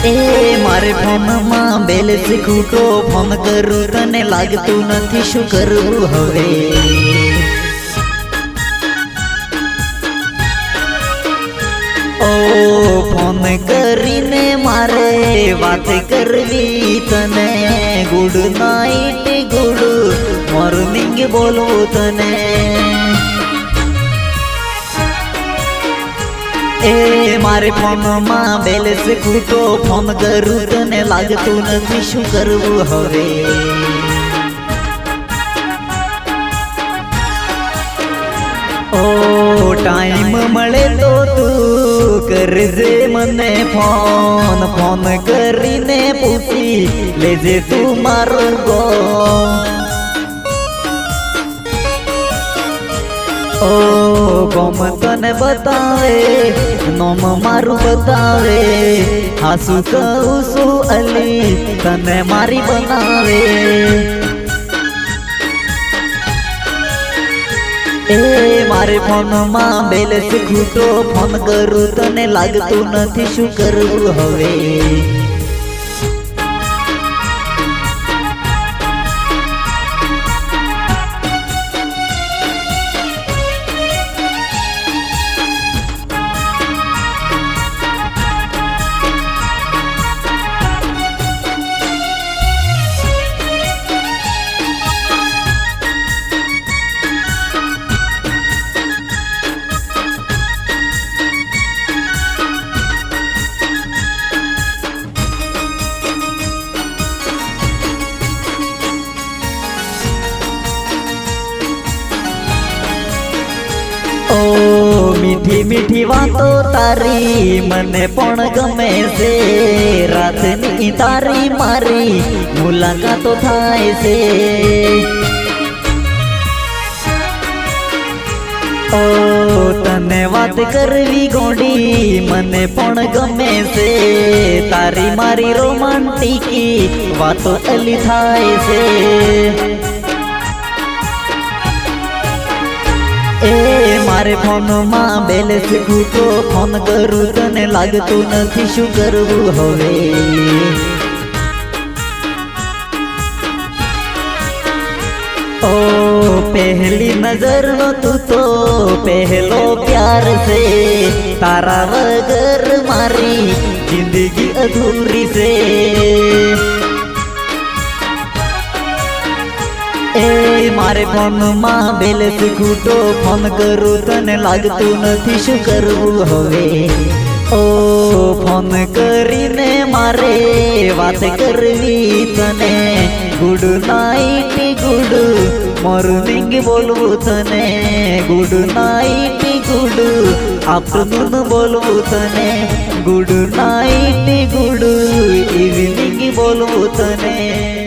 ए मारे फोन में balance खूटो phone करू तने लागतू नहीं शू करू हवे। ओ फोन करीने मारे बात करवी तने गुड नाइट गुड मॉर्निंग बोलो तने। ए मारे फोन में बैलेंस खूटो फोन करू तने लागतू नहीं शू करवू हवे। ओ टाइम मळे तो तू करजे मने फोन फोन करीने पूछी लेजे तू मारो गो। ओ गम तने बतावे नोम मारू बतावे हासू कहू अली तने मारी बनावे। ए मारे फोन में बैलेंस खूटो फोन करू तने लागतू नहीं शू करवू हवे। ओ मीठी मीठी बातों तारी मने पण गमे से रात नी तारी मारी मुलाकातो थाय से। ओ तने बात करवी गोडी मने पण गमे से तारी मारी रोमांटिकी बातों अली थाय से। ए मारे फोन में बैलेंस खूटो फोन करू तने लागतू नहीं शू करवू हवे। ओ पहली नजर नो तू तो पहलो प्यार से तारा वगर मारी जिंदगी अधूरी से। ए मारे फोन में बैलेंस खूटो फोन करू तने लागतू नहीं शू करवू हवे। ओ फोन करीने मारे बात करवी तने गुड नाइट गुड मॉर्निंग बोलवू तने गुड नाइट गुड आफ्टरनून बोलवू तने गुड नाइट गुड इवनिंग बोलवू तने।